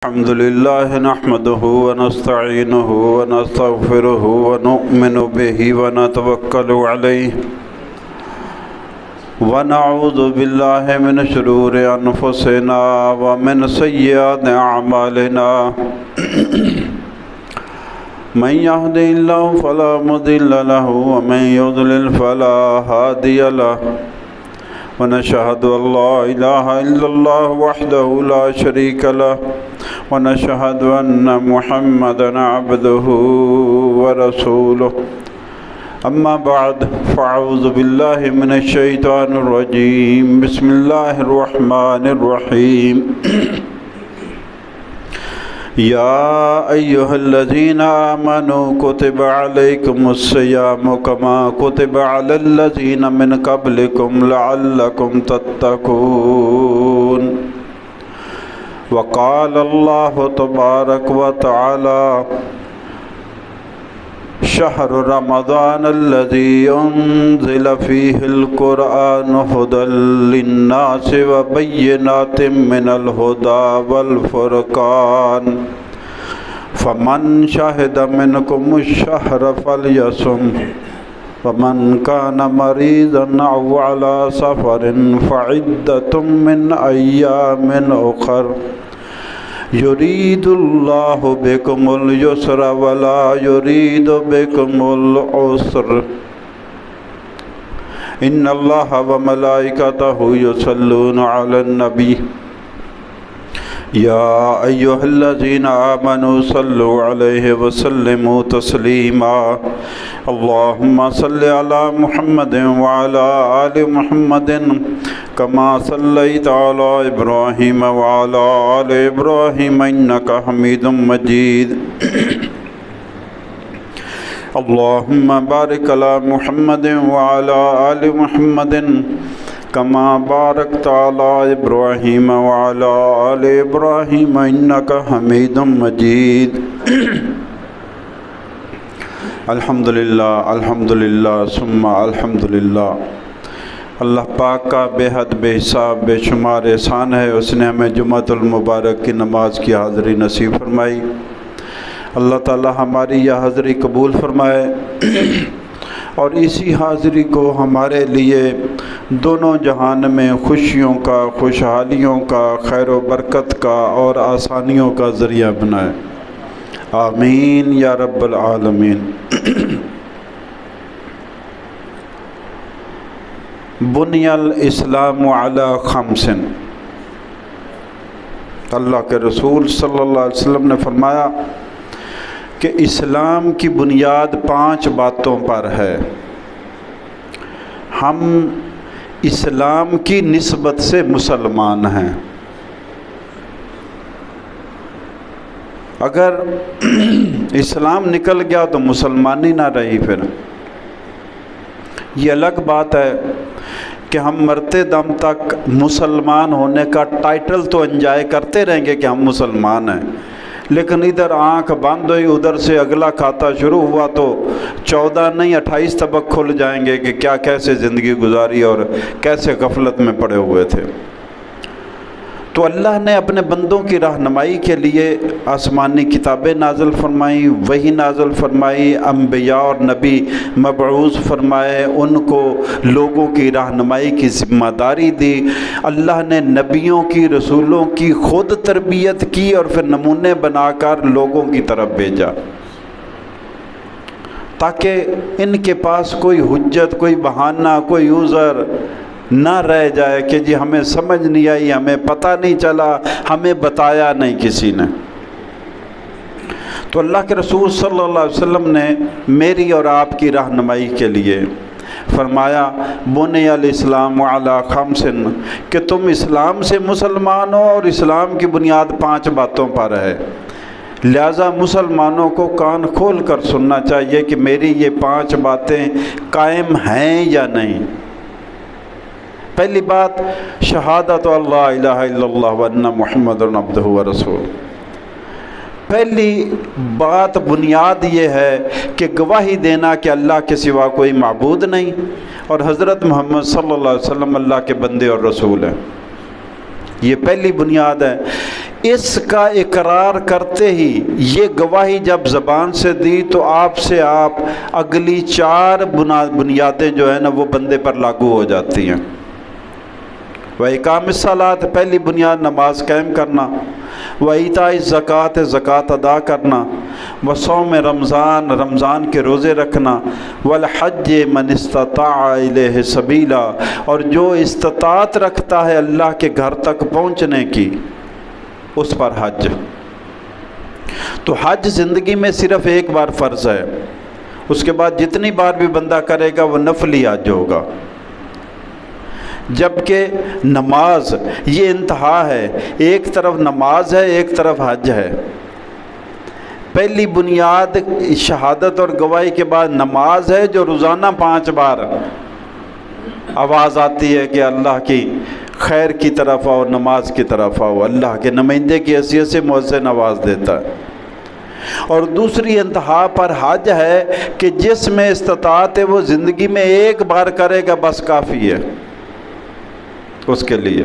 الحمد لله نحمده ونستعينه ونستغفره ونؤمن به ونتوكل عليه ونعوذ بالله من شرور أنفسنا ومن سيئات أعمالنا من يهده الله فلا مضل له ومن يضلل فلا هادي له ونشهد أن لا إله إلا الله وحده لا شريك له ونشهد أن محمدا عبده ورسوله أما بعد فأعوذ بالله من الشيطان الرجيم بسم الله الرحمن الرحيم يا أيها الذين آمنوا كتب عليكم الصيام كما كتب على الذين من قبلكم لعلكم تتقون وقال الله تبارك وتعالى شهر رمضان الذي أنزل فيه القرآن هدى للناس وبينات من الهدى والفرقان فمن شهد منكم الشهر فليصم ومن كان مريضا أو على سفر فعدة من أيام أخر يريد الله بكم اليسر ولا يريد بكم العسر إن الله وملائكته يصلون على النبي يا أيها الذين آمنوا صلوا عليه وسلموا تسليما اللهم صل على محمد وعلى آل محمد كما صليت على إبراهيم وعلى آل إبراهيم إنك حميد مجيد اللهم بارك على محمد وعلى آل محمد كما باركت على إبراهيم وعلى آل إبراهيم إنك حميد مجيد الحمدللہ ثم الحمدللہ۔ اللہ پاک کا بے حد بے حساب بے شمار احسان ہے، اس نے ہمیں جمعۃ المبارک کی نماز کی حاضری نصیب فرمائی۔ اللہ تعالی ہماری یہ حاضری قبول فرمائے اور اسی حاضری کو ہمارے لیے دونوں جہان میں خوشیوں کا، خوشحالیوں کا، خیر و برکت کا اور آسانیوں کا ذریعہ بنائے، آمین یا رب العالمین۔ بنی الاسلام علی خمس، اللہ کے رسول صلی اللہ علیہ وسلم نے فرمایا کہ اسلام کی بنیاد 5 باتوں پر ہے۔ ہم اسلام کی نسبت سے مسلمان ہیں۔ اگر اسلام نکل گیا تو مسلمانی نہ رہی، پھر یہ الگ بات ہے کہ ہم مرتے دم تک مسلمان ہونے کا ٹائٹل تو انجوائے کرتے رہیں گے کہ ہم مسلمان ہیں، لیکن ادھر آنکھ بند ہوئی، ادھر سے اگلا کھاتا شروع ہوا تو 14 نہیں 28 طبق کھل جائیں گے کہ کیا کیسے زندگی گزاری اور کیسے غفلت میں پڑے ہوئے تھے۔ تو اللہ نے اپنے بندوں کی رہنمائی کے لیے آسمانی کتابیں نازل فرمائیں، وحی نازل فرمائی، انبیاء اور نبی مبعوث فرمائے، ان کو لوگوں کی رہنمائی کی ذمہ داری دی۔ اللہ نے نبیوں کی، رسولوں کی خود تربیت کی اور پھر نمونے بنا کر لوگوں کی طرف بھیجا، تاکہ ان کے پاس کوئی حجت، کوئی بہانہ، کوئی عذر نہ رہ جائے کہ جی ہمیں سمجھ نہیں آئی، ہمیں پتہ نہیں چلا، ہمیں بتایا نہیں کسی نے۔ تو اللہ کے رسول صلی اللہ علیہ وسلم نے میری اور آپ کی رہنمائی کے لیے فرمایا بنی الاسلام علی خمس، کہ تم اسلام سے مسلمان ہو اور اسلام کی بنیاد 5 باتوں پر ہے، لہذا مسلمانوں کو کان کھول کر سننا چاہیے کہ میری یہ 5 باتیں قائم ہیں یا نہیں۔ پہلی بات شہادت اللہ الہ الا اللہ وان محمد عبدہ ورسولہ۔ پہلی بات بنیاد یہ ہے کہ گواہی دینا کہ اللہ کے سوا کوئی معبود نہیں اور حضرت محمد صلی اللہ علیہ وسلم اللہ کے بندے اور رسول ہیں۔ یہ پہلی بنیاد ہے اس کا اقرار کرتے ہی یہ گواہی جب زبان سے دی تو آپ سے آپ اگلی 4 بنیادیں جو ہیں نا وہ بندے پر لاگو ہو جاتی ہیں۔ وَإِقَامِ الصَّلَاةِ پہلی بنیاد نماز قائم کرنا، وَإِيتَاءِ الزَّکَاةِ زکوٰۃ ادا کرنا، وَصَوْمِ رمضان رمضان کے روزے رکھنا، وَالْحَجِّ مَنِ اسْتَطَاعَ إِلَيْهِ سَبِيلًا اور جو استطاعت رکھتا ہے اللہ کے گھر تک پہنچنے کی اس پر حج۔ تو حج زندگی میں صرف ایک بار فرض ہے، اس کے بعد جتنی بار بھی بندہ کرے گا وہ نفلی حج ہوگا۔ جبکہ نماز یہ انتہا ہے، ایک طرف نماز ہے ایک طرف حج ہے۔ پہلی بنیاد شہادت اور گواہی کے بعد نماز ہے جو روزانہ 5 بار آواز آتی ہے کہ اللہ کی خیر کی طرف آؤ، نماز کی طرف آؤ، اللہ کے نمائندے کی حیثیت سے مؤذن آواز دیتا ہے۔ اور دوسری انتہا پر حج ہے کہ جس میں استطاعت ہے وہ زندگی میں ایک بار کرے گا بس کافی ہے اس کے لیے۔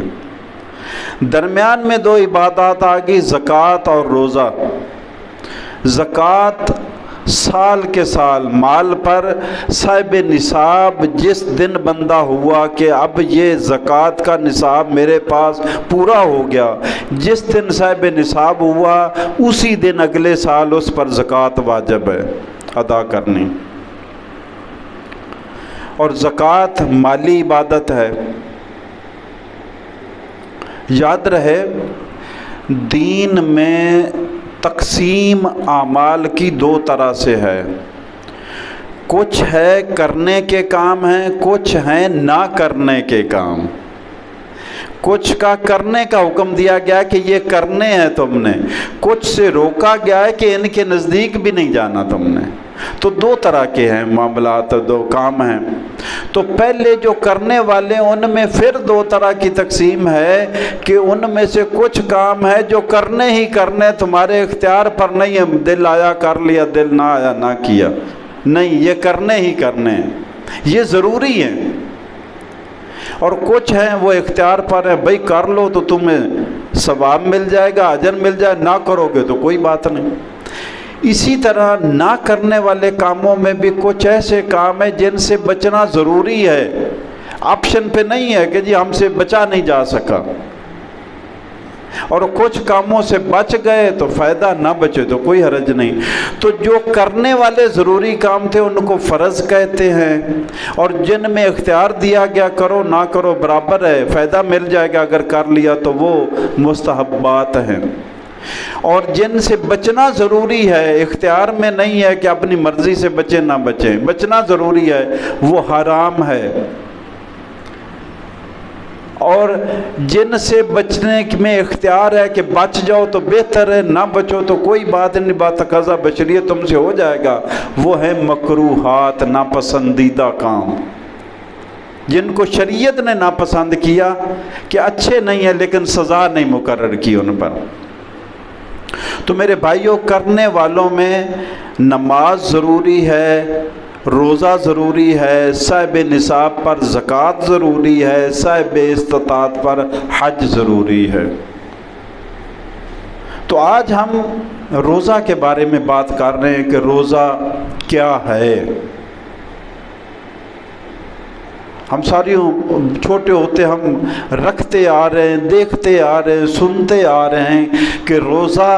درمیان میں 2 عبادات آگئی، زکوٰۃ اور روزہ۔ زکوٰۃ سال کے سال مال پر صاحب نصاب جس دن بندہ ہوا کہ اب یہ زکوٰۃ کا نصاب میرے پاس پورا ہو گیا، جس دن صاحب نصاب ہوا اسی دن اگلے سال اس پر زکوٰۃ واجب ہے ادا کرنی۔ اور زکوٰۃ مالی عبادت ہے۔ یاد رہے دین میں تقسیم اعمال کی 2 طرح سے ہے، کچھ ہے کرنے کے کام ہیں، کچھ ہیں نہ کرنے کے کام۔ کچھ کا کرنے کا حکم دیا گیا کہ یہ کرنے ہیں تم نے، کچھ سے روکا گیا ہے کہ ان کے نزدیک بھی نہیں جانا تم نے۔ تو 2 طرح کے ہیں معاملات، 2 کام ہیں۔ تو پہلے جو کرنے والے ان میں پھر 2 طرح کی تقسیم ہے کہ ان میں سے کچھ کام ہے جو کرنے ہی کرنے، تمہارے اختیار پر نہیں ہے، دل آیا کر لیا، دل نہ آیا نہ کیا، نہیں، یہ کرنے ہی کرنے ہیں، یہ ضروری ہیں۔ اور کچھ ہیں وہ اختیار پر ہیں، بھئی کر لو تو تمہیں ثواب مل جائے گا، اجر مل جائے، نہ کرو گے تو کوئی بات نہیں۔ اسی طرح نہ کرنے والے کاموں میں بھی کچھ ایسے کام ہیں جن سے بچنا ضروری ہے، آپشن پہ نہیں ہے کہ جی ہم سے بچا نہیں جا سکا۔ اور کچھ کاموں سے بچ گئے تو فائدہ، نہ بچے تو کوئی حرج نہیں۔ تو جو کرنے والے ضروری کام تھے ان کو فرض کہتے ہیں، اور جن میں اختیار دیا گیا کرو نہ کرو برابر ہے، فائدہ مل جائے گا اگر کر لیا، تو وہ مستحبات ہیں۔ اور جن سے بچنا ضروری ہے، اختیار میں نہیں ہے کہ اپنی مرضی سے بچیں نہ بچیں، بچنا ضروری ہے، وہ حرام ہے۔ اور جن سے بچنے میں اختیار ہے کہ بچ جاؤ تو بہتر ہے، نہ بچو تو کوئی بات نہیں، بات تقاضا بشریت تم سے ہو جائے گا، وہ ہے مکروہات، ناپسندیدہ کام، جن کو شریعت نے ناپسند کیا کہ اچھے نہیں ہیں لیکن سزا نہیں مقرر کی ان پر۔ تو میرے بھائیوں، کرنے والوں میں نماز ضروری ہے، روزہ ضروری ہے، صاحب نصاب پر زکوٰۃ ضروری ہے، صاحب استطاعت پر حج ضروری ہے۔ تو آج ہم روزہ کے بارے میں بات کر رہے ہیں کہ روزہ کیا ہے۔ ہم ساری چھوٹے ہوتے ہم رکھتے آ رہے ہیں، دیکھتے آ رہے ہیں، سنتے آ رہے ہیں کہ روزہ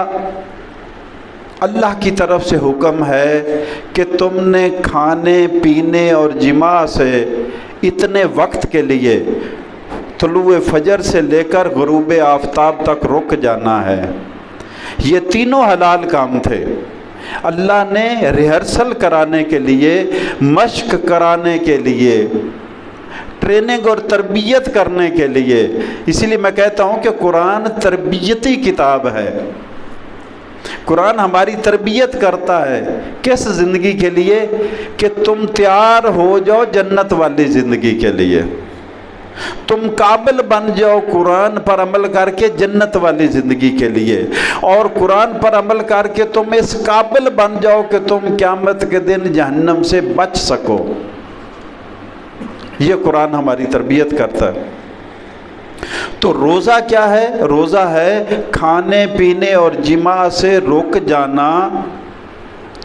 اللہ کی طرف سے حکم ہے کہ تم نے کھانے پینے اور جماع سے اتنے وقت کے لیے طلوع فجر سے لے کر غروب آفتاب تک رک جانا ہے۔ یہ تینوں حلال کام تھے، اللہ نے ریہرسل کرانے کے لیے، مشق کرانے کے لیے، ٹریننگ اور تربیت کرنے کے لیے۔ اسی لیے میں کہتا ہوں کہ قرآن تربیتی کتاب ہے۔ قرآن ہماری تربیت کرتا ہے، کس زندگی کے لیے؟ کہ تم تیار ہو جاؤ جنت والی زندگی کے لیے، تم قابل بن جاؤ قرآن پر عمل کر کے جنت والی زندگی کے لیے، اور قرآن پر عمل کر کے تم اس قابل بن جاؤ کہ تم قیامت کے دن جہنم سے بچ سکو۔ یہ قرآن ہماری تربیت کرتا ہے۔ تو روزہ کیا ہے؟ روزہ ہے کھانے پینے اور جماع سے رک جانا،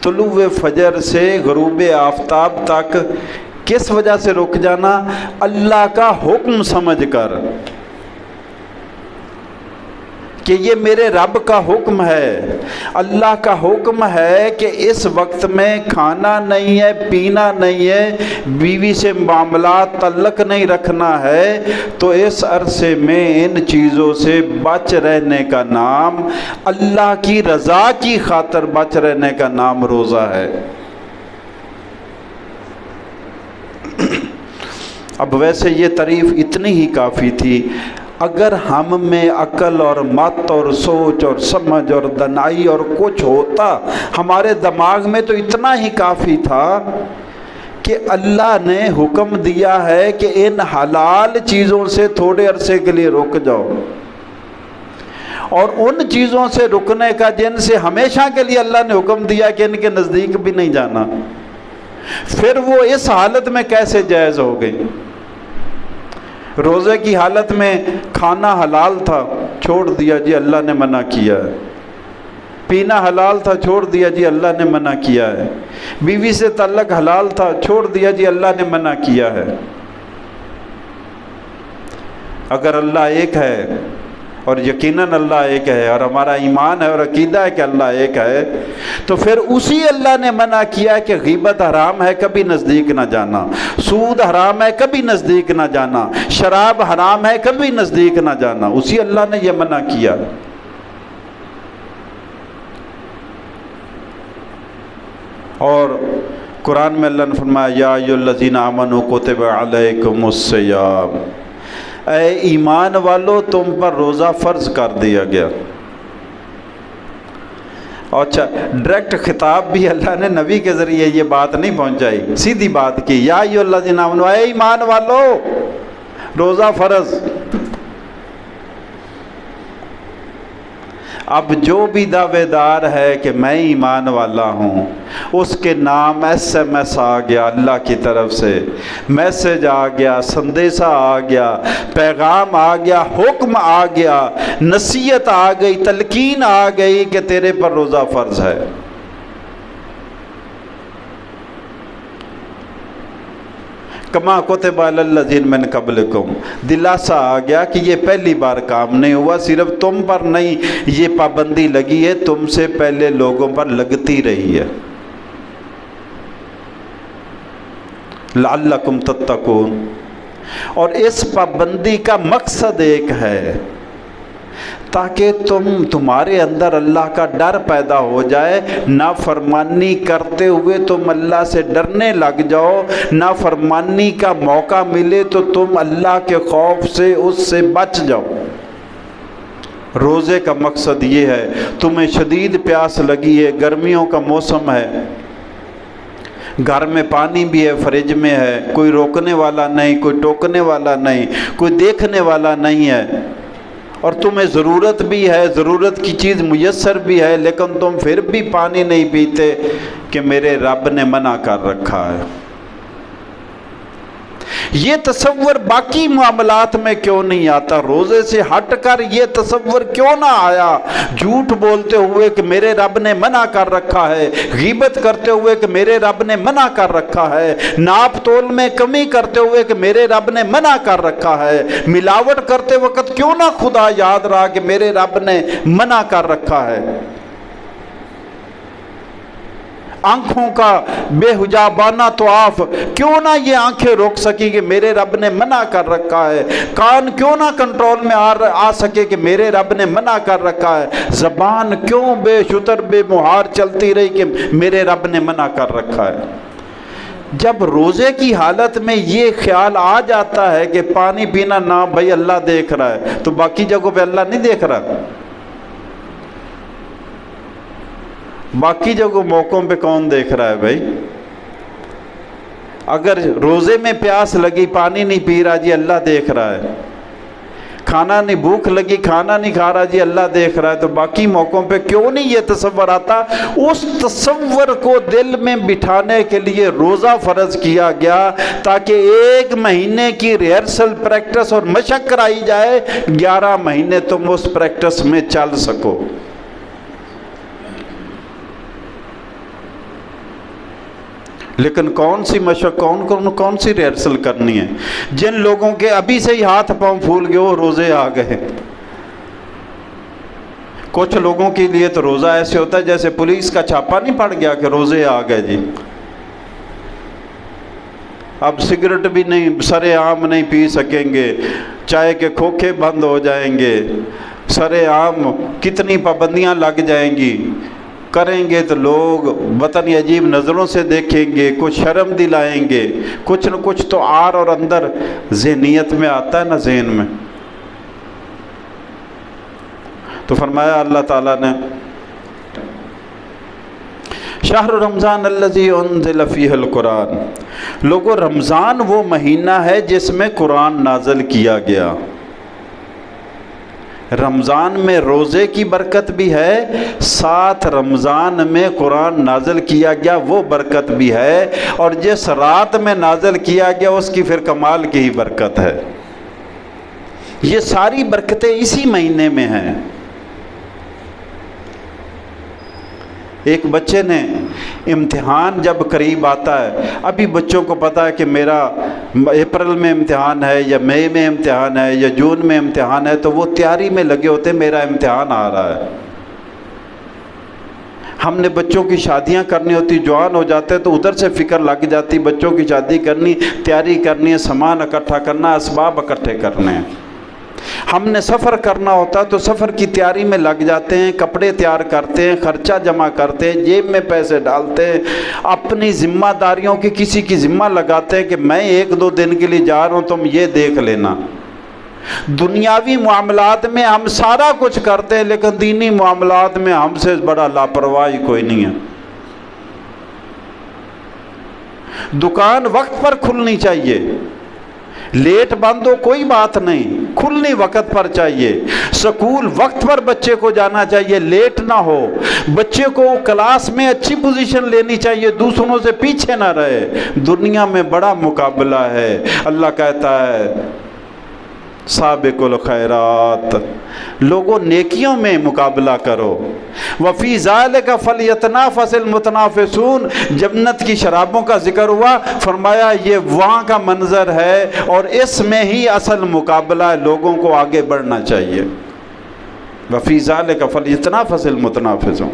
طلوع فجر سے غروب آفتاب تک۔ کس وجہ سے رک جانا؟ اللہ کا حکم سمجھ کر کہ یہ میرے رب کا حکم ہے۔ اللہ کا حکم ہے کہ اس وقت میں کھانا نہیں ہے، پینا نہیں ہے، بیوی سے معاملات تعلق نہیں رکھنا ہے، تو اس عرصے میں ان چیزوں سے بچ رہنے کا نام، اللہ کی رضا کی خاطر بچ رہنے کا نام روزہ ہے۔ اب ویسے یہ تعریف اتنی ہی کافی تھی۔ اگر ہم میں عقل اور مت اور سوچ اور سمجھ اور دانائی اور کچھ ہوتا ہمارے دماغ میں، تو اتنا ہی کافی تھا کہ اللہ نے حکم دیا ہے کہ ان حلال چیزوں سے تھوڑے عرصے کے لیے رک جاؤ، اور ان چیزوں سے رکنے کا جن سے ہمیشہ کے لیے اللہ نے حکم دیا کہ ان کے نزدیک بھی نہیں جانا، پھر وہ اس حالت میں کیسے جائز ہو گئی؟ روزے کی حالت میں کھانا حلال تھا، چھوڑ دیا جی اللہ نے منع کیا ہے۔ پینا حلال تھا، چھوڑ دیا جی اللہ نے منع کیا ہے۔ بیوی سے تعلق حلال تھا، چھوڑ دیا جی اللہ نے منع کیا ہے۔ اگر اللہ ایک ہے، اور یقیناً اللہ ایک ہے، اور ہمارا ایمان ہے اور عقیدہ ہے کہ اللہ ایک ہے، تو پھر اسی اللہ نے منع کیا کہ غیبت حرام ہے، کبھی نزدیک نہ جانا، سود حرام ہے، کبھی نزدیک نہ جانا، شراب حرام ہے، کبھی نزدیک نہ جانا، اسی اللہ نے یہ منع کیا۔ اور قرآن میں اللہ نے فرمایا یا ایھا الذین آمنوا کتب علیکم الصیام، اے ایمان والو تم پر روزہ فرض کر دیا گیا۔ اچھا، ڈائریکٹ خطاب بھی اللہ نے نبی کے ذریعے یہ بات نہیں پہنچائی، سیدھی بات کی، یا ایھا الذین آمنوا، اے ایمان والو روزہ فرض۔ اب جو بھی دعوے دار ہے کہ میں ایمان والا ہوں، اس کے نام SMS آ گیا اللہ کی طرف سے، میسج آ گیا، سندیسہ آ گیا، پیغام آ گیا، حکم آ گیا، نصیحت آ گئی، تلقین آ گئی کہ تیرے پر روزہ فرض ہے۔ کما کتب علی الذین من قبلکم، دلاسا آ گیا کہ یہ پہلی بار کام نہیں ہوا، صرف تم پر نہیں یہ پابندی لگی ہے، تم سے پہلے لوگوں پر لگتی رہی ہے۔ لعلکم تتقون، اور اس پابندی کا مقصد ایک ہے، تاکہ تمہارے اندر اللہ کا ڈر پیدا ہو جائے، نافرمانی کرتے ہوئے تم اللہ سے ڈرنے لگ جاؤ، نافرمانی کا موقع ملے تو تم اللہ کے خوف سے اس سے بچ جاؤ۔ روزے کا مقصد یہ ہے، تمہیں شدید پیاس لگی ہے، گرمیوں کا موسم ہے، گھر میں پانی بھی ہے، فریج میں ہے، کوئی روکنے والا نہیں، کوئی ٹوکنے والا نہیں، کوئی دیکھنے والا نہیں ہے، اور تمہیں ضرورت بھی ہے، ضرورت کی چیز میسر بھی ہے، لیکن تم پھر بھی پانی نہیں پیتے کہ میرے رب نے منع کر رکھا ہے۔ یہ تصور باقی معاملات میں کیوں نہیں آتا؟ روزے سے ہٹ کر یہ تصور کیوں نہ آیا؟ جھوٹ بولتے ہوئے کہ میرے رب نے منع کر رکھا ہے، غیبت کرتے ہوئے کہ میرے رب نے منع کر رکھا ہے، ناپ تول میں کمی کرتے ہوئے کہ میرے رب نے منع کر رکھا ہے، ملاوٹ کرتے وقت کیوں نہ خدا یاد رہا کہ میرے رب نے منع کر رکھا ہے؟ آنکھوں کا بے حجابانہ طواف کیوں نہ یہ آنکھیں روک سکی کہ میرے رب نے منع کر رکھا ہے؟ کان کیوں نہ کنٹرول میں آ سکے کہ میرے رب نے منع کر رکھا ہے؟ زبان کیوں بے شتر بے مہار چلتی رہی کہ میرے رب نے منع کر رکھا ہے؟ جب روزے کی حالت میں یہ خیال آ جاتا ہے کہ پانی پینا نہ بھائی اللہ دیکھ رہا ہے، تو باقی جگہوں پہ اللہ نہیں دیکھ رہا؟ باقی جگہ موقعوں پہ کون دیکھ رہا ہے بھائی؟ اگر روزے میں پیاس لگی، پانی نہیں پی رہا، جی اللہ دیکھ رہا ہے۔ کھانا نہیں، بھوک لگی کھانا نہیں کھا رہا، جی اللہ دیکھ رہا ہے، تو باقی موقعوں پہ کیوں نہیں یہ تصور آتا؟ اس تصور کو دل میں بٹھانے کے لیے روزہ فرض کیا گیا، تاکہ 1 مہینے کی ریہرسل پریکٹس اور مشق کرائی جائے، 11 مہینے تم اس پریکٹس میں چل سکو۔ لیکن کون سی مشق، کون سی ریہرسل کرنی ہے؟ جن لوگوں کے ابھی سے ہی ہاتھ پاؤں پھول گئے وہ روزے آ گئے۔ کچھ لوگوں کے لیے تو روزہ ایسے ہوتا ہے جیسے پولیس کا چھاپا نہیں پڑ گیا کہ روزے آ گئے جی۔ اب سگریٹ بھی نہیں، سر عام نہیں پی سکیں گے، چائے کے کھوکھے بند ہو جائیں گے، سر عام کتنی پابندیاں لگ جائیں گی، کریں گے تو لوگ وطن عجیب نظروں سے دیکھیں گے، کچھ شرم دلائیں گے، کچھ نہ کچھ تو آر اور اندر ذہنیت میں آتا ہے نا، ذہن میں۔ تو فرمایا اللہ تعالیٰ نے شہر رمضان الذی انزل فیہ القرآن، لوگوں رمضان وہ مہینہ ہے جس میں قرآن نازل کیا گیا۔ رمضان میں روزے کی برکت بھی ہے، ساتھ رمضان میں قرآن نازل کیا گیا وہ برکت بھی ہے، اور جس رات میں نازل کیا گیا اس کی پھر کمال کی ہی برکت ہے۔ یہ ساری برکتیں اسی مہینے میں ہیں۔ ایک بچے نے امتحان جب قریب آتا ہے، ابھی بچوں کو پتا ہے کہ میرا اپریل میں امتحان ہے یا مئی میں امتحان ہے یا جون میں امتحان ہے، تو وہ تیاری میں لگے ہوتے ہیں میرا امتحان آ رہا ہے۔ ہم نے بچوں کی شادیاں کرنی ہوتی، جوان ہو جاتے تو ادھر سے فکر لگ جاتی، بچوں کی شادی کرنی، تیاری کرنی ہے، سامان اکٹھا کرنا، اسباب اکٹھے کرنے ہیں۔ ہم نے سفر کرنا ہوتا تو سفر کی تیاری میں لگ جاتے ہیں، کپڑے تیار کرتے ہیں، خرچہ جمع کرتے ہیں، جیب میں پیسے ڈالتے ہیں، اپنی ذمہ داریوں کی کسی کی ذمہ لگاتے ہیں کہ میں 1-2 دن کے لیے جا رہا ہوں، تم یہ دیکھ لینا۔ دنیاوی معاملات میں ہم سارا کچھ کرتے ہیں، لیکن دینی معاملات میں ہم سے بڑا لاپرواہی کوئی نہیں ہے۔ دکان وقت پر کھلنی چاہیے، لیٹ بند ہو کوئی بات نہیں، کھلنی وقت پر چاہیے۔ سکول وقت پر بچے کو جانا چاہیے، لیٹ نہ ہو۔ بچے کو کلاس میں اچھی پوزیشن لینی چاہیے، دوسروں سے پیچھے نہ رہے۔ دنیا میں بڑا مقابلہ ہے، اللہ کہتا ہے سابقوا الخیرات، لوگوں نیکیوں میں مقابلہ کرو۔ وفی ذالک فلیتنافس المتنافسون، جنت کی شرابوں کا ذکر ہوا، فرمایا یہ وہاں کا منظر ہے اور اس میں ہی اصل مقابلہ ہے، لوگوں کو آگے بڑھنا چاہیے۔ وفی ذالک فلیتنافس المتنافسون،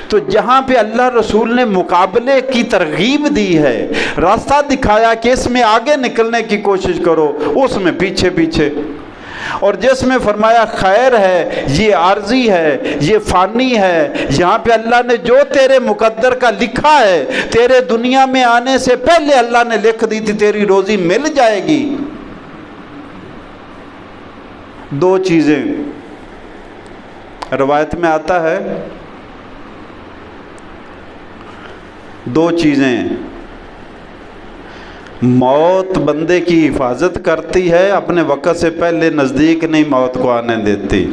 تو جہاں پہ اللہ رسول نے مقابلے کی ترغیب دی ہے، راستہ دکھایا کہ اس میں آگے نکلنے کی کوشش کرو، اس میں پیچھے پیچھے، اور جس میں فرمایا خیر ہے، یہ عارضی ہے، یہ فانی ہے، یہاں پہ اللہ نے جو تیرے مقدر کا لکھا ہے، تیرے دنیا میں آنے سے پہلے اللہ نے لکھ دی تھی تیری روزی مل جائے گی۔ 2 چیزیں روایت میں آتا ہے، 2 چیزیں موت بندے کی حفاظت کرتی ہے، اپنے وقت سے پہلے نزدیک نہیں موت کو آنے دیتی،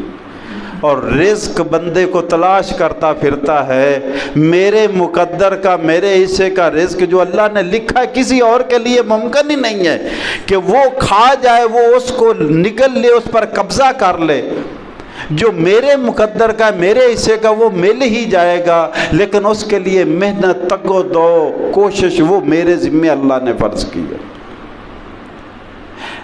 اور رزق بندے کو تلاش کرتا پھرتا ہے، میرے مقدر کا، میرے حصے کا رزق جو اللہ نے لکھا ہے کسی اور کے لیے ممکن ہی نہیں ہے کہ وہ کھا جائے، وہ اس کو نگل لے، اس پر قبضہ کر لے۔ جو میرے مقدر کا، میرے حصے کا، وہ مل ہی جائے گا، لیکن اس کے لیے محنت، تگ و دو، کوشش وہ میرے ذمہ اللہ نے فرض کی ہے۔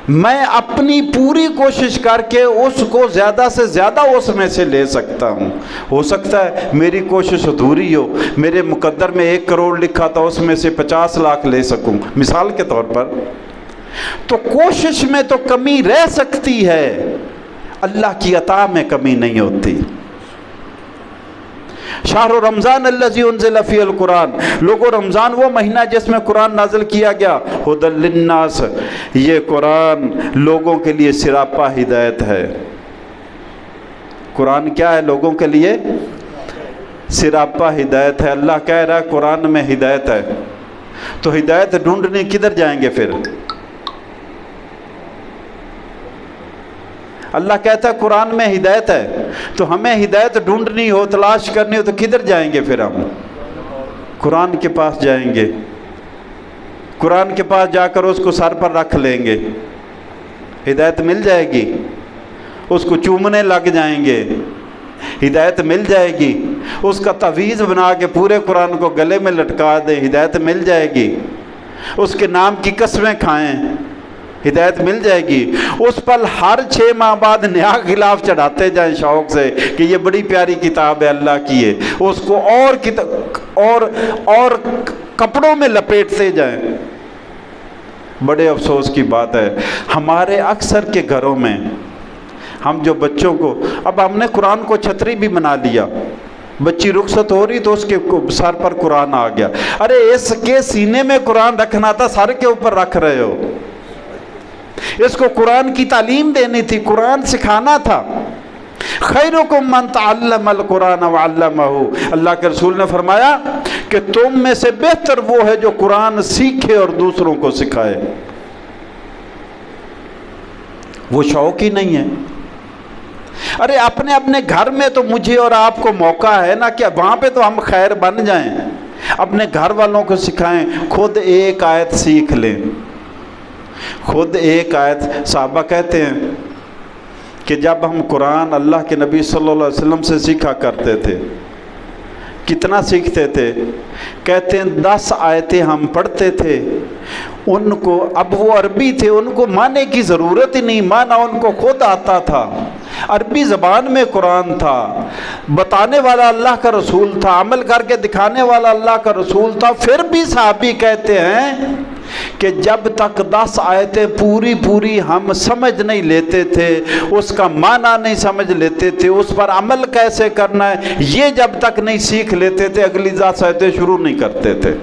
میں اپنی پوری کوشش کر کے اس کو زیادہ سے زیادہ اس میں سے لے سکتا ہوں۔ ہو سکتا ہے میری کوشش ادھوری ہو، میرے مقدر میں 1 کروڑ لکھا تھا، اس میں سے 50 لاکھ لے سکوں مثال کے طور پر، تو کوشش میں تو کمی رہ سکتی ہے، اللہ کی عطا میں کمی نہیں ہوتی۔ شہر رمضان الذی انزل فیہ القرآن، لوگوں رمضان وہ مہینہ جس میں قرآن نازل کیا گیا، ھدی للناس، یہ قرآن لوگوں کے لیے سراپا ہدایت ہے۔ قرآن کیا ہے؟ لوگوں کے لیے سراپا ہدایت ہے۔ اللہ کہہ رہا ہے قرآن میں ہدایت ہے، تو ہدایت ڈھونڈنے کدھر جائیں گے پھر؟ اللہ کہتا ہے قرآن میں ہدایت ہے، تو ہمیں ہدایت ڈھونڈنی ہو، تلاش کرنی ہو تو کدھر جائیں گے پھر؟ ہم قرآن کے پاس جائیں گے، قرآن کے پاس جا کر اس کو سر پر رکھ لیں گے، ہدایت مل جائے گی۔ اس کو چومنے لگ جائیں گے، ہدایت مل جائے گی۔ اس کا تعویذ بنا کے پورے قرآن کو گلے میں لٹکا دیں، ہدایت مل جائے گی۔ اس کے نام کی قسمیں کھائیں، ہدایت مل جائے گی۔ اس پر ہر 6 ماہ بعد نیا غلاف چڑھاتے جائیں شوق سے کہ یہ بڑی پیاری کتاب ہے اللہ کی ہے، اس کو اور کپڑوں میں لپیٹتے جائیں۔ بڑے افسوس کی بات ہے ہمارے اکثر کے گھروں میں، ہم جو بچوں کو، اب ہم نے قرآن کو چھتری بھی بنا لیا، بچی رخصت ہو رہی تو اس کے سر پر قرآن آ گیا۔ ارے اس کے سینے میں قرآن رکھنا تھا، سر کے اوپر رکھ رہے ہو۔ اس کو قرآن کی تعلیم دینی تھی، قرآن سکھانا تھا۔ خیرکم من تعلم القرآن وعلمہ، اللہ کے رسول نے فرمایا کہ تم میں سے بہتر وہ ہے جو قرآن سیکھے اور دوسروں کو سکھائے۔ وہ شوق ہی نہیں ہے۔ ارے اپنے گھر میں تو مجھے اور آپ کو موقع ہے نا کہ وہاں پہ تو ہم خیر بن جائیں، اپنے گھر والوں کو سکھائیں، خود ایک آیت سیکھ لیں، خود ایک آیت۔ صحابہ کہتے ہیں کہ جب ہم قرآن اللہ کے نبی صلی اللہ علیہ وسلم سے سیکھا کرتے تھے، کتنا سیکھتے تھے؟ کہتے ہیں 10 آیتیں ہم پڑھتے تھے، ان کو، اب وہ عربی تھے، ان کو معنی کی ضرورت ہی نہیں، معنی ان کو خود آتا تھا، عربی زبان میں قرآن تھا، بتانے والا اللہ کا رسول تھا، عمل کر کے دکھانے والا اللہ کا رسول تھا۔ پھر بھی صحابی کہتے ہیں کہ جب تک 10 آیتیں پوری ہم سمجھ نہیں لیتے تھے، اس کا معنی نہیں سمجھ لیتے تھے، اس پر عمل کیسے کرنا ہے یہ جب تک نہیں سیکھ لیتے تھے، اگلی 10 آیتیں شروع نہیں کرتے تھے۔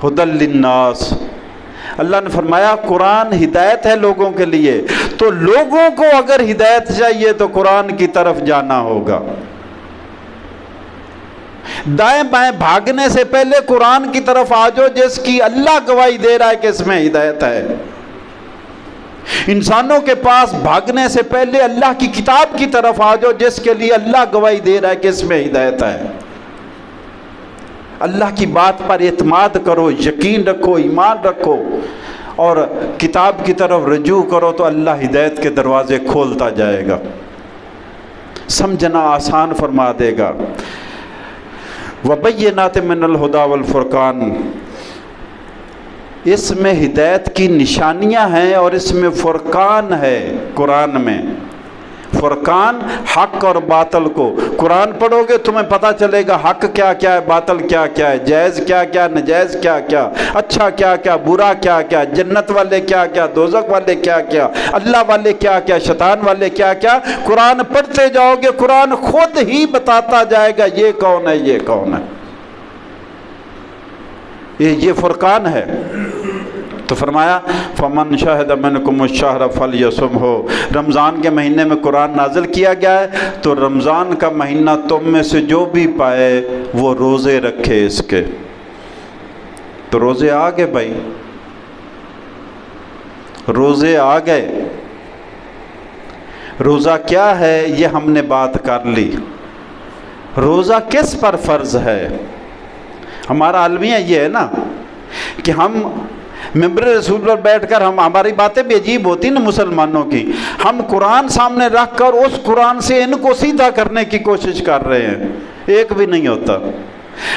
ہدی للناس، اللہ نے فرمایا قرآن ہدایت ہے لوگوں کے لیے، تو لوگوں کو اگر ہدایت چاہیے تو قرآن کی طرف جانا ہوگا۔ دائیں بائیں بھاگنے سے پہلے قرآن کی طرف آ جاؤ، جس کی اللہ گواہی دے رہا ہے کہ اس میں ہدایت ہے۔ انسانوں کے پاس بھاگنے سے پہلے اللہ کی کتاب کی طرف آ جاؤ، جس کے لیے اللہ گواہی دے رہا ہے کہ اس میں ہدایت ہے۔ اللہ کی بات پر اعتماد کرو، یقین رکھو، ایمان رکھو، اور کتاب کی طرف رجوع کرو تو اللہ ہدایت کے دروازے کھولتا جائے گا، سمجھنا آسان فرما دے گا۔ وَبَيِّنَاتٍ مِّنَ الْهُدَى وَالْفُرْقَانِ، اس میں ہدایت کی نشانیاں ہیں اور اس میں فرقان ہے۔ قرآن میں فرقان، حق اور باطل کو، قرآن پڑھو گے تمہیں پتہ چلے گا حق کیا کیا ہے، باطل کیا کیا ہے، جائز کیا کیا، ناجائز کیا کیا، اچھا کیا کیا، برا کیا کیا، جنت والے کیا کیا، دوزخ والے کیا کیا، اللہ والے کیا کیا، شیطان والے کیا کیا۔ قرآن پڑھتے جاؤ گے قرآن خود ہی بتاتا جائے گا یہ کون ہے، یہ کون ہے۔ یہ فرقان ہے۔ تو فرمایا فمن شاہد منکم الشہر فلیصمہ، رمضان کے مہینے میں قرآن نازل کیا گیا ہے، تو رمضان کا مہینہ تم میں سے جو بھی پائے وہ روزے رکھے اس کے۔ تو روزے آ گئے بھائی، روزے آ گئے۔ روزہ کیا ہے یہ ہم نے بات کر لی۔ روزہ کس پر فرض ہے؟ ہمارا المیہ یہ ہے نا کہ ہم ممبر رسول پر بیٹھ کر ہماری باتیں بھی عجیب ہوتی نا مسلمانوں کی، ہم قرآن سامنے رکھ کر اس قرآن سے ان کو سیدھا کرنے کی کوشش کر رہے ہیں، ایک بھی نہیں ہوتا۔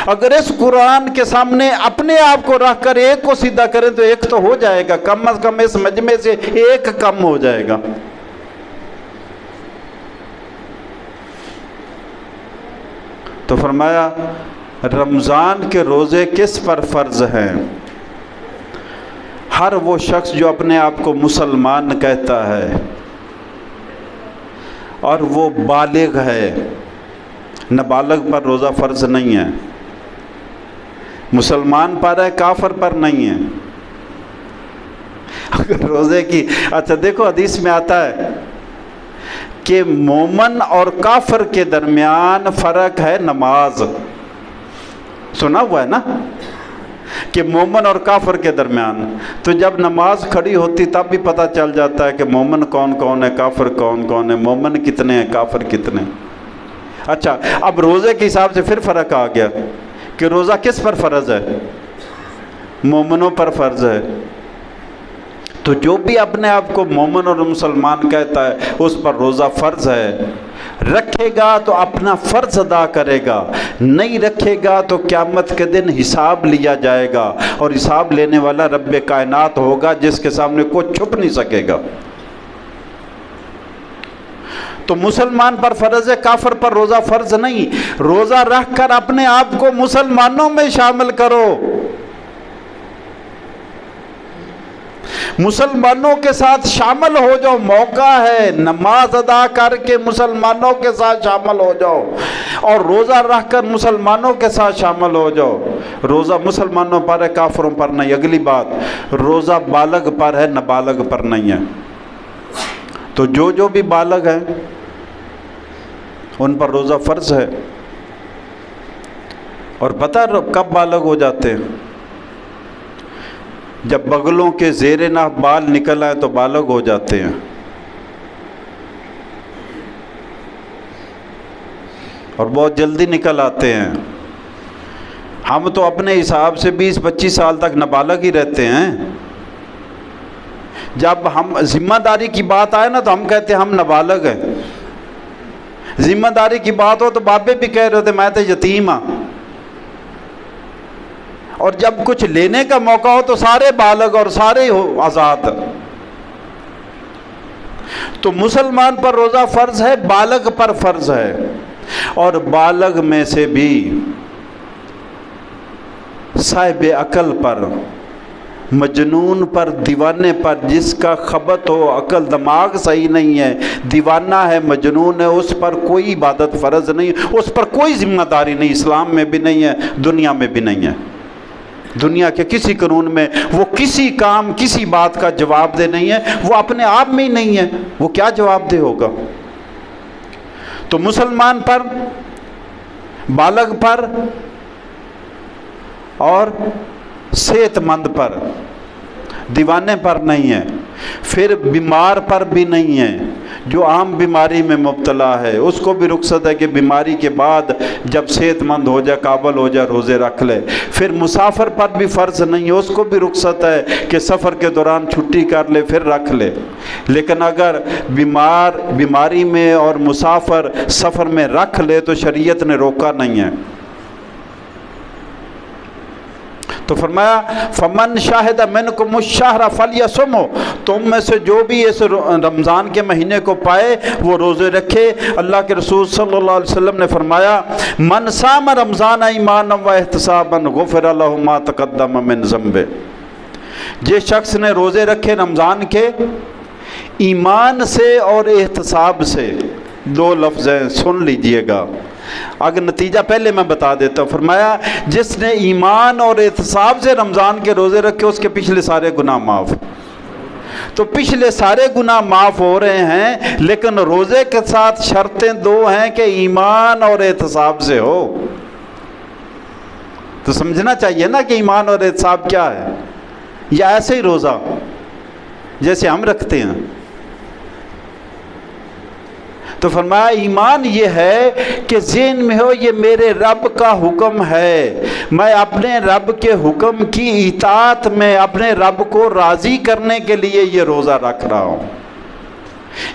اگر اس قرآن کے سامنے اپنے آپ کو رکھ کر ایک کو سیدھا کریں تو ایک تو ہو جائے گا، کم از کم اس مجمع سے ایک کم ہو جائے گا۔ تو فرمایا رمضان کے روزے کس پر فرض ہیں؟ ہر وہ شخص جو اپنے آپ کو مسلمان کہتا ہے اور وہ بالغ ہے، نابالغ پر روزہ فرض نہیں ہے، مسلمان پر ہے، کافر پر نہیں ہے۔ اگر روزے کی، اچھا دیکھو حدیث میں آتا ہے کہ مومن اور کافر کے درمیان فرق ہے نماز، سنا ہوا ہے نا؟ کہ مومن اور کافر کے درمیان، تو جب نماز کھڑی ہوتی تب بھی پتہ چل جاتا ہے کہ مومن کون کون ہے، کافر کون کون ہے، مومن کتنے ہیں، کافر کتنے ہیں۔ اچھا، اب روزے کے حساب سے پھر فرق آ گیا کہ روزہ کس پر فرض ہے؟ مومنوں پر فرض ہے۔ تو جو بھی اپنے آپ کو مومن اور مسلمان کہتا ہے اس پر روزہ فرض ہے، رکھے گا تو اپنا فرض ادا کرے گا، نہیں رکھے گا تو قیامت کے دن حساب لیا جائے گا، اور حساب لینے والا رب کائنات ہوگا جس کے سامنے کوئی چھپ نہیں سکے گا۔ تو مسلمان پر فرض ہے، کافر پر روزہ فرض نہیں۔ روزہ رکھ کر اپنے آپ کو مسلمانوں میں شامل کرو، مسلمانوں کے ساتھ شامل ہو جاؤ، موقع ہے، نماز ادا کر کے مسلمانوں کے ساتھ شامل ہو جاؤ، اور روزہ رکھ کر مسلمانوں کے ساتھ شامل ہو جاؤ۔ روزہ مسلمانوں پر ہے، کافروں پر نہیں۔ اگلی بات، روزہ بالغ پر ہے، نابالغ پر نہیں ہے۔ تو جو بھی بالغ ہیں ان پر روزہ فرض ہے۔ اور پتہ کب بالغ ہو جاتے ہیں؟ جب بغلوں کے زیر ناف بال نکل آئے تو بالغ ہو جاتے ہیں، اور بہت جلدی نکل آتے ہیں۔ ہم تو اپنے حساب سے 20-25 سال تک نابالغ ہی رہتے ہیں۔ جب ہم ذمہ داری کی بات آئے نا تو ہم کہتے ہیں ہم نابالغ ہیں۔ ذمہ داری کی بات ہو تو بابے بھی کہہ رہے ہوتے میں تو یتیم ہاں، اور جب کچھ لینے کا موقع ہو تو سارے بالغ اور سارے ہو آزاد۔ تو مسلمان پر روزہ فرض ہے، بالغ پر فرض ہے، اور بالغ میں سے بھی صاحب عقل پر، مجنون پر، دیوانے پر، جس کا خبط ہو، عقل دماغ صحیح نہیں ہے، دیوانہ ہے، مجنون ہے، اس پر کوئی عبادت فرض نہیں، اس پر کوئی ذمہ داری نہیں، اسلام میں بھی نہیں ہے، دنیا میں بھی نہیں ہے۔ دنیا کے کسی قانون میں وہ کسی کام، کسی بات کا جواب دہ نہیں ہے، وہ اپنے آپ میں ہی نہیں ہے، وہ کیا جواب دہ ہوگا؟ تو مسلمان پر، بالغ پر اور صحت مند پر، دیوانے پر نہیں ہے۔ پھر بیمار پر بھی نہیں ہے، جو عام بیماری میں مبتلا ہے اس کو بھی رخصت ہے کہ بیماری کے بعد جب صحت مند ہو جائے، قابل ہو جائے، روزے رکھ لے۔ پھر مسافر پر بھی فرض نہیں ہے، اس کو بھی رخصت ہے کہ سفر کے دوران چھٹی کر لے پھر رکھ لے۔ لیکن اگر بیماری میں اور مسافر سفر میں رکھ لے تو شریعت نے روکا نہیں ہے۔ تو فرمایا فمن شاہد منکم الشہر فلیصمہ، تم میں سے جو بھی اس رمضان کے مہینے کو پائے وہ روزے رکھے۔ اللہ کے رسول صلی اللہ علیہ وسلم نے فرمایا من صام رمضان ایمانا و احتسابا غفر له ما تقدم من ذنبہ، جس شخص نے روزے رکھے رمضان کے ایمان سے اور احتساب سے، دو لفظ ہیں سن لیجئے گا، اگر نتیجہ پہلے میں بتا دیتا ہوں۔ فرمایا جس نے ایمان اور احتساب سے رمضان کے روزے رکھے اس کے پچھلے سارے گناہ معاف۔ تو پچھلے سارے گناہ معاف ہو رہے ہیں، لیکن روزے کے ساتھ شرطیں دو ہیں کہ ایمان اور احتساب سے ہو۔ تو سمجھنا چاہیے نا کہ ایمان اور احتساب کیا ہے، یا ایسے ہی روزہ جیسے ہم رکھتے ہیں۔ تو فرمایا ایمان یہ ہے کہ ذہن میں ہو یہ میرے رب کا حکم ہے، میں اپنے رب کے حکم کی اطاعت میں اپنے رب کو راضی کرنے کے لیے یہ روزہ رکھ رہا ہوں،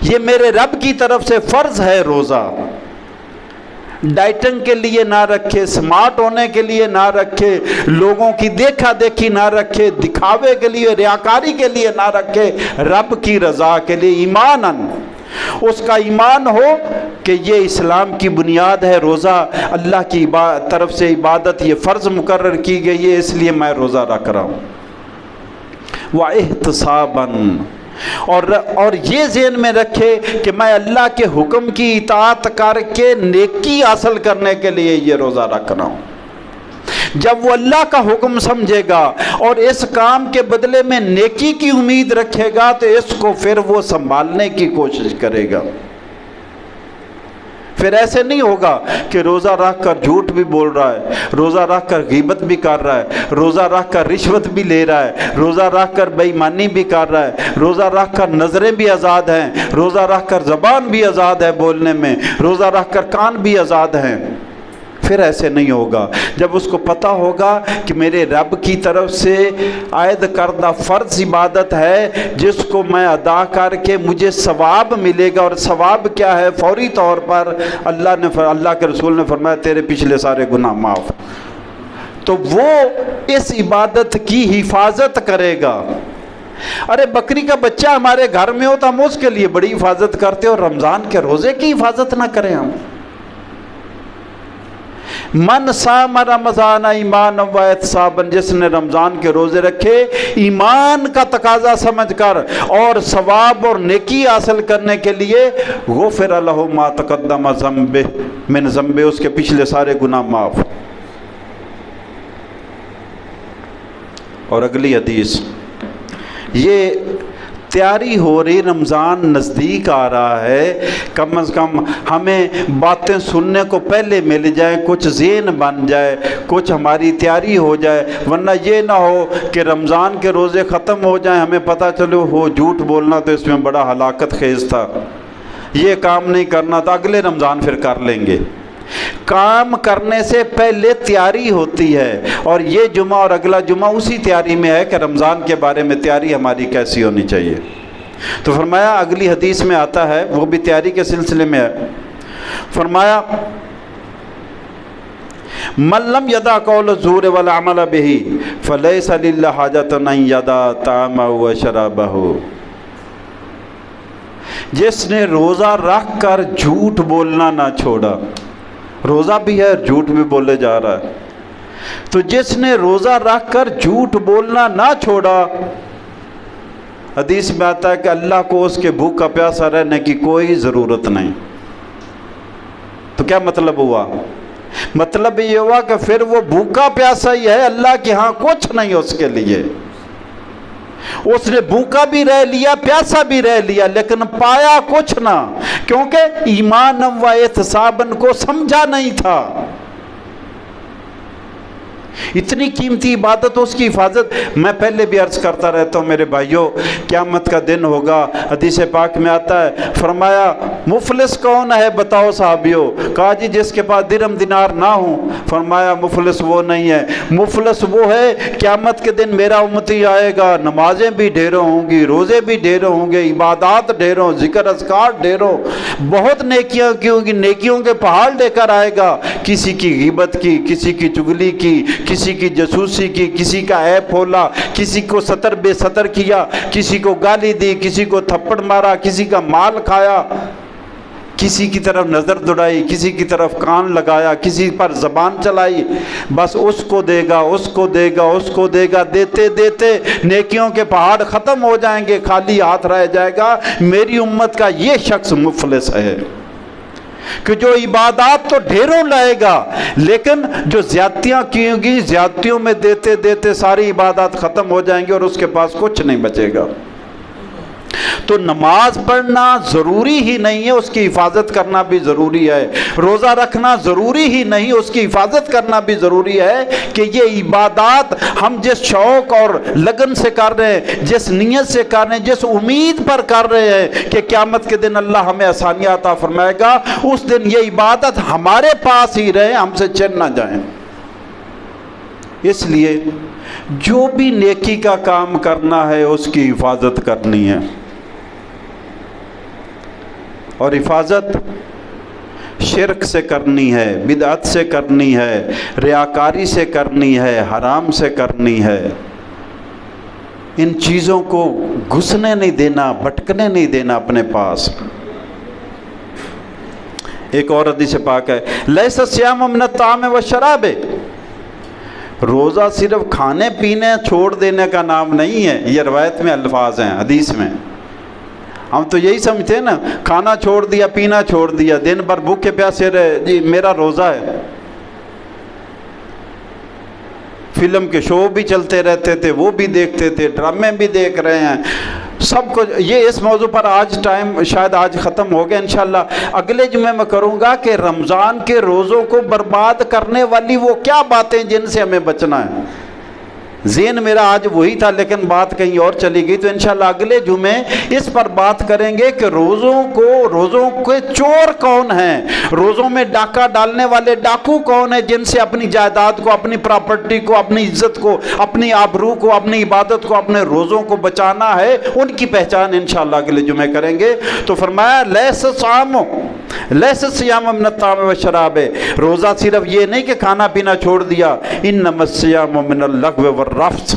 یہ میرے رب کی طرف سے فرض ہے روزہ۔ ڈائٹنگ کے لیے نہ رکھے، سمارٹ ہونے کے لیے نہ رکھے، لوگوں کی دیکھا دیکھی نہ رکھے، دکھاوے کے لیے، ریاکاری کے لیے نہ رکھے، رب کی رضا کے لیے ایماناً، اس کا ایمان ہو کہ یہ اسلام کی بنیاد ہے روزہ، اللہ کی طرف سے عبادت یہ فرض مقرر کی گئی ہے، اس لیے میں روزہ رکھ رہا ہوں۔ وَاحْتِسَابًا، اور یہ ذہن میں رکھے کہ میں اللہ کے حکم کی اطاعت کر کے نیکی حاصل کرنے کے لیے یہ روزہ رکھ رہا ہوں۔ جب وہ اللہ کا حکم سمجھے گا اور اس کام کے بدلے میں نیکی کی امید رکھے گا تو اس کو پھر وہ سنبھالنے کی کوشش کرے گا، پھر ایسے نہیں ہوگا کہ روزہ رکھ کر جھوٹ بھی بول رہا ہے، روزہ رکھ کر غیبت بھی کر رہا ہے، روزہ رکھ کر رشوت بھی لے رہا ہے، روزہ رکھ کر بے ایمانی بھی کر رہا ہے، روزہ رکھ کر نظریں بھی آزاد ہیں، روزہ رکھ کر زبان بھی آزاد ہے بولنے میں، روزہ رکھ کر کان بھی آزاد ہیں۔ پھر ایسے نہیں ہوگا۔ جب اس کو پتہ ہوگا کہ میرے رب کی طرف سے عائد کردہ فرض عبادت ہے جس کو میں ادا کر کے مجھے ثواب ملے گا، اور ثواب کیا ہے؟ فوری طور پر اللہ کے رسول نے فرمایا تیرے پچھلے سارے گناہ معاف، تو وہ اس عبادت کی حفاظت کرے گا۔ ارے بکری کا بچہ ہمارے گھر میں ہو تو ہم اس کے لیے بڑی حفاظت کرتے اور رمضان کے روزے کی حفاظت نہ کریں ہم؟ من صام رمضان ایمانا و احتسابا، جس نے رمضان کے روزے رکھے ایمان کا تقاضا سمجھ کر اور ثواب اور نیکی حاصل کرنے کے لیے، غفر لہ ما تقدم ذنبہ من ذنبہ، اس کے پچھلے سارے گناہ معاف۔ اور اگلی حدیث، یہ تیاری ہو رہی، رمضان نزدیک آ رہا ہے، کم از کم ہمیں باتیں سننے کو پہلے مل جائیں، کچھ ذہن بن جائے، کچھ ہماری تیاری ہو جائے، ورنہ یہ نہ ہو کہ رمضان کے روزے ختم ہو جائیں ہمیں پتہ چلو ہو جھوٹ بولنا تو اس میں بڑا ہلاکت خیز تھا، یہ کام نہیں کرنا تھا، اگلے رمضان پھر کر لیں گے۔ کام کرنے سے پہلے تیاری ہوتی ہے، اور یہ جمعہ اور اگلا جمعہ اسی تیاری میں ہے کہ رمضان کے بارے میں تیاری ہماری کیسی ہونی چاہیے۔ تو فرمایا اگلی حدیث میں آتا ہے، وہ بھی تیاری کے سلسلے میں ہے، فرمایا من لم یدع قول الزور والعمل به فلیس للہ حاجۃ ان یدع طعامہ وشرابہ، جس نے روزہ رکھ کر جھوٹ بولنا نہ چھوڑا، روزہ بھی ہے اور جھوٹ بھی بولے جا رہا ہے، تو جس نے روزہ رکھ کر جھوٹ بولنا نہ چھوڑا، حدیث میں آتا ہے کہ اللہ کو اس کے بھوکا پیاسا رہنے کی کوئی ضرورت نہیں۔ تو کیا مطلب ہوا؟ مطلب یہ ہوا کہ پھر وہ بھوکا پیاسا ہی ہے، اللہ کے ہاں کچھ نہیں اس کے لیے، اس نے بھوکا بھی رہ لیا پیاسا بھی رہ لیا لیکن پایا کچھ نہ، کیونکہ ایمان و احتساباً کو سمجھا نہیں تھا۔ اتنی قیمتی عبادت، اس کی حفاظت، میں پہلے بھی عرض کرتا رہتا ہوں میرے بھائیوں، قیامت کا دن ہوگا، حدیث پاک میں آتا ہے، فرمایا مفلس کون ہے بتاؤ صحابیوں؟ کہا جی جس کے پاس درہم دینار نہ ہوں۔ فرمایا مفلس وہ نہیں ہے، مفلس وہ ہے قیامت کے دن میرا امتی آئے گا، نمازیں بھی ڈھیروں ہوں گی، روزے بھی ڈھیروں ہوں گے، عبادات ڈھیروں، ذکر اذکار ڈھیروں، بہت نیکیاں کی ہوں گی، نیکیوں کے پہاڑ لے کر آئے گا، کسی کی غیبت کی، کسی کی چغلی کی، کسی کی جاسوسی کی، کسی کا عیب کھولا، کسی کو ستر بے ستر کیا، کسی کو گالی دی، کسی کو تھپڑ مارا، کسی کا مال کھایا، کسی کی طرف نظر دوڑائی، کسی کی طرف کان لگایا، کسی پر زبان چلائی، بس اس کو دے گا، اس کو دے گا، اس کو دے گا، دیتے دیتے نیکیوں کے پہاڑ ختم ہو جائیں گے، خالی ہاتھ رہ جائے گا۔ میری امت کا یہ شخص مفلس ہے کہ جو عبادات تو ڈھیروں لائے گا لیکن جو زیادتیاں کی ہوں گی، زیادتیوں میں دیتے دیتے ساری عبادات ختم ہو جائیں گی اور اس کے پاس کچھ نہیں بچے گا۔ تو نماز پڑھنا ضروری ہی نہیں ہے، اس کی حفاظت کرنا بھی ضروری ہے، روزہ رکھنا ضروری ہی نہیں، اس کی حفاظت کرنا بھی ضروری ہے کہ یہ عبادات ہم جس شوق اور لگن سے کر رہے ہیں، جس نیت سے کر رہے ہیں، جس امید پر کر رہے ہیں کہ قیامت کے دن اللہ ہمیں آسانیاں عطا فرمائے گا، اس دن یہ عبادت ہمارے پاس ہی رہے، ہم سے چن نہ جائیں۔ اس لیے جو بھی نیکی کا کام کرنا ہے اس کی حفاظت کرنی ہے، اور حفاظت شرک سے کرنی ہے، بدعت سے کرنی ہے، ریاکاری سے کرنی ہے، حرام سے کرنی ہے، ان چیزوں کو گھسنے نہیں دینا، بھٹکنے نہیں دینا اپنے پاس۔ ایک اور حدیث پاک ہے، لیس الصیام من الطعام والشراب، روزہ صرف کھانے پینے چھوڑ دینے کا نام نہیں ہے، یہ روایت میں الفاظ ہیں، حدیث میں ہم تو یہی سمجھتے ہیں نا، کھانا چھوڑ دیا، پینا چھوڑ دیا، دن بھر بھوکے پیاسے رہے، جی میرا روزہ ہے۔ فلم کے شو بھی چلتے رہتے تھے، وہ بھی دیکھتے تھے، ڈرامے بھی دیکھ رہے ہیں، سب کو یہ اس موضوع پر آج ٹائم شاید آج ختم ہو گیا، انشاءاللہ اگلے جمعے میں کروں گا کہ رمضان کے روزوں کو برباد کرنے والی وہ کیا باتیں جن سے ہمیں بچنا ہے۔ ذہن میرا آج وہی تھا لیکن بات کہیں اور چلی گئی، تو انشاءاللہ اگلے جمعے اس پر بات کریں گے کہ روزوں کے چور کون ہیں، روزوں میں ڈاکہ ڈالنے والے ڈاکو کون ہیں جن سے اپنی جائیداد کو، اپنی پراپرٹی کو، اپنی عزت کو، اپنی آبرو کو، اپنی عبادت کو، اپنے روزوں کو بچانا ہے، ان کی پہچان انشاءاللہ اگلے جمعے کریں گے۔ تو فرمایا لیس صیام من الطعام والشراب، روزہ صرف یہ نہیں کہ کھانا پینا چھوڑ دیا، انما الصیام من اللغو والرفث،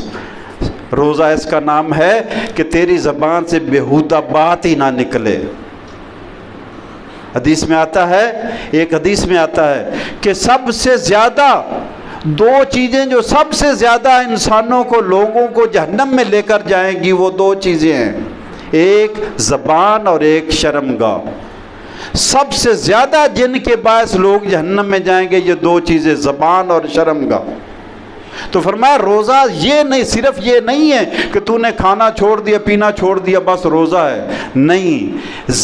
روزہ اس کا نام ہے کہ تیری زبان سے بیہودہ بات ہی نہ نکلے۔ حدیث میں آتا ہے، ایک حدیث میں آتا ہے کہ سب سے زیادہ دو چیزیں جو سب سے زیادہ انسانوں کو، لوگوں کو جہنم میں لے کر جائیں گی، وہ دو چیزیں ہیں، ایک زبان اور ایک شرمگاہ۔ سب سے زیادہ جن کے باعث لوگ جہنم میں جائیں گے یہ دو چیزیں، زبان اور شرمگاہ۔ تو فرمایا روزہ یہ نہیں، صرف یہ نہیں ہے کہ تو نے کھانا چھوڑ دیا، پینا چھوڑ دیا بس روزہ ہے، نہیں،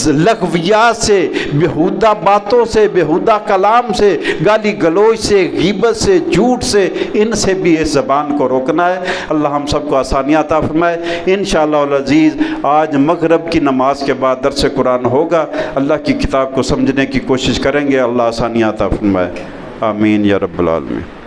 لغویات سے، بیہودہ باتوں سے، بیہودہ کلام سے، گالی گلوچ سے، غیبت سے، جھوٹ سے، ان سے بھی اس زبان کو روکنا ہے۔ اللہ ہم سب کو آسانیاں عطا فرمائے۔ انشاءاللہ العزیز آج مغرب کی نماز کے بعد درس قرآن ہوگا، اللہ کی کتاب کو سمجھنے کی کوشش کریں گے، اللہ آسانیاں عطا فرمائے، آمین یا رب العالمین۔